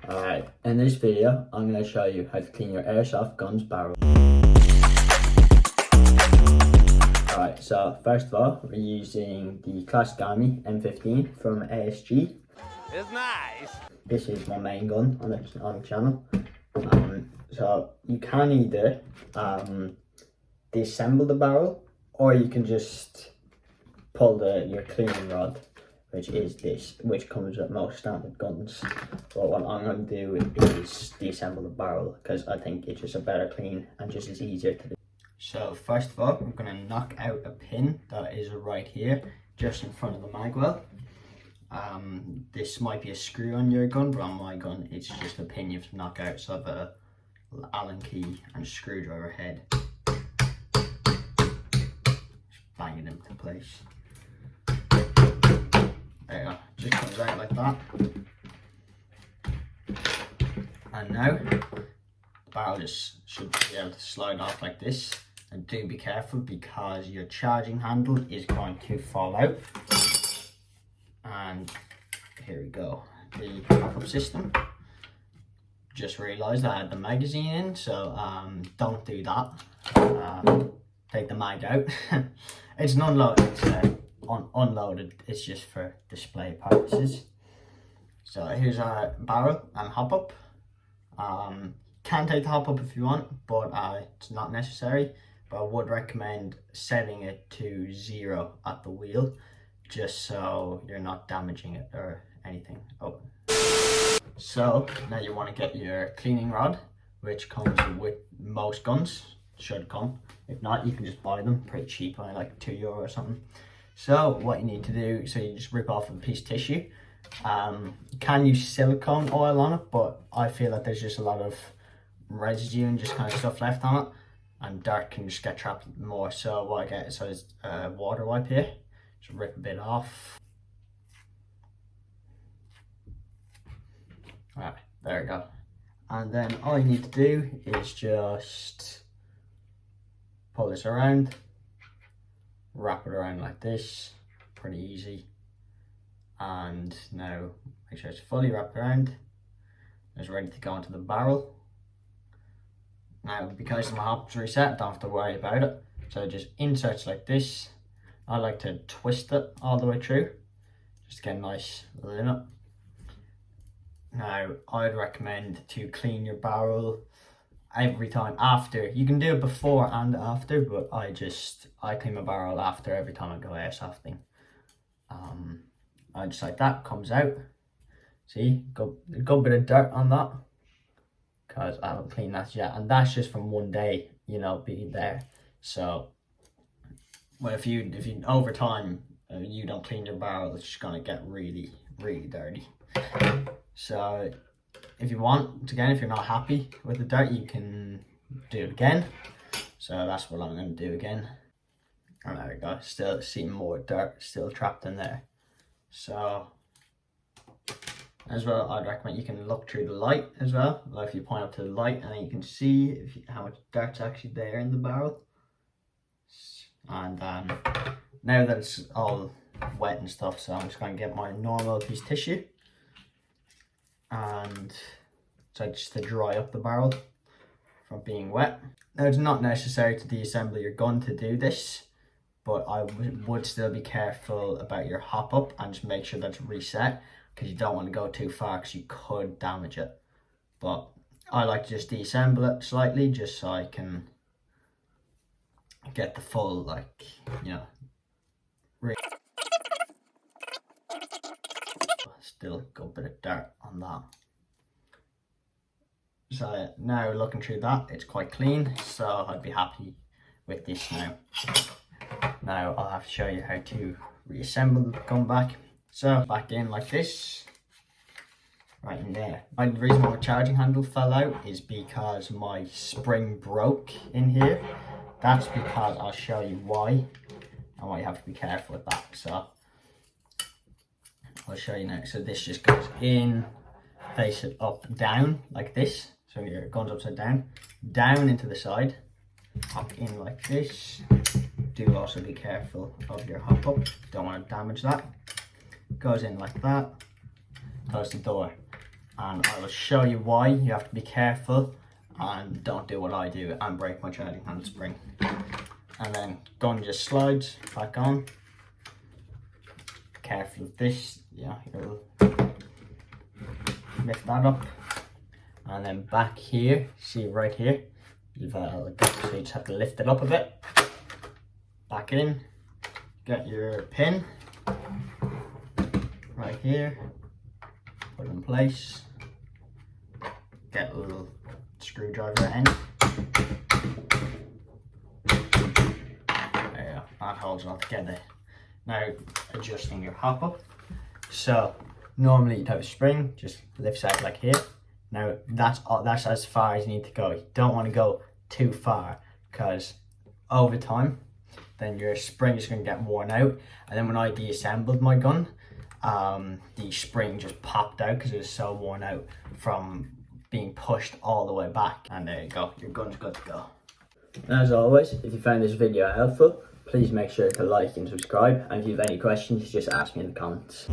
Alright, in this video, I'm going to show you how to clean your airsoft gun's barrel. Alright, so first of all, we're using the Classic Army M15 from ASG. It's nice. This is my main gun on the channel. So you can either disassemble the barrel, or you can just pull your cleaning rod, which is this, which comes with most standard guns. But what I'm going to do is disassemble the barrel, because I think it's just a better clean and just is easier to do. So first of all, I'm going to knock out a pin that is right here, just in front of the mag well. This might be a screw on your gun, but on my gun it's just a pin you have to knock out. So I have a Allen key and screwdriver head. Just bang it into place. There you go, just comes out like that. And now the barrel just should be able to slide off like this. And do be careful, because your charging handle is going to fall out. And here we go, the backup system. Just realised I had the magazine in, so don't do that. Take the mag out. It's an unloaded, it's unloaded, it's just for display purposes. So here's our barrel and hop up. Can take the hop up if you want, but it's not necessary. But I would recommend setting it to 0 at the wheel, just so you're not damaging it or anything. So now you want to get your cleaning rod, which comes with most guns, should come. If not, you can just buy them pretty cheap, only like €2 or something. So what you need to do, so you just rip off a piece of tissue. You can use silicone oil on it, but I feel that there's just a lot of residue and just kind of stuff left on it, and dirt can just get trapped more. So what I get is a water wipe here. Just rip a bit off. Alright, there we go. And then all you need to do is just pull this around, wrap it around like this, pretty easy. And now make sure it's fully wrapped around. It's ready to go into the barrel. Now, because my hop's reset, I don't have to worry about it. So it just inserts like this. I like to twist it all the way through, just to get a nice limit. Now, I'd recommend to clean your barrel every time after. You can do it before and after, but I clean my barrel after every time I go airsofting. I just like that, comes out. See, got a good bit of dirt on that, because I haven't cleaned that yet, and that's just from one day, you know, being there. So, well, if you over time you don't clean your barrel, it's just gonna get really, really dirty. So, if you want, again, if you're not happy with the dirt, you can do it again. So that's what I'm gonna do again. And there we go. Still see more dirt still trapped in there. So, as well, I'd recommend you can look through the light as well. Like if you point up to the light, and then you can see how much dirt's actually there in the barrel. And now that it's all wet and stuff, so I'm just going to get my normal piece of tissue, and so just to dry up the barrel from being wet. Now, it's not necessary to deassemble your gun to do this, but I would still be careful about your hop up and just make sure that's reset, because you don't want to go too far, because you could damage it. But I like to just deassemble it slightly, just so I can get the full, like, you know, still got a bit of dirt on that. So now looking through that, it's quite clean, so I'd be happy with this now. Now I'll have to show you how to reassemble the gun back. So back in like this, right in there. The reason why my charging handle fell out is because my spring broke in here. That's because I'll show you why, and why you have to be careful with that. So I'll show you now. So this just goes in, face it up, down like this. So your gun's upside down, down into the side, hop in like this. Do also be careful of your hop up, don't want to damage that. Goes in like that, close the door. and I will show you why. You have to be careful and don't do what I do and break my charging handspring. And then gun just slides back on. Careful with this, yeah, you'll lift that up. And then back here, see right here, you've so you just have to lift it up a bit. Back in, get your pin right here, put it in place, get a little screwdriver end. There you go, that holds it all together. Now adjusting your hop up. So normally you'd have a spring, just lifts out like here. Now that's as far as you need to go. You don't want to go too far because over time then your spring is going to get worn out. And then when I deassembled my gun, the spring just popped out because it was so worn out from being pushed all the way back. And there you go, your gun's good to go. As always, if you found this video helpful, please make sure to like and subscribe. And if you have any questions, just ask me in the comments.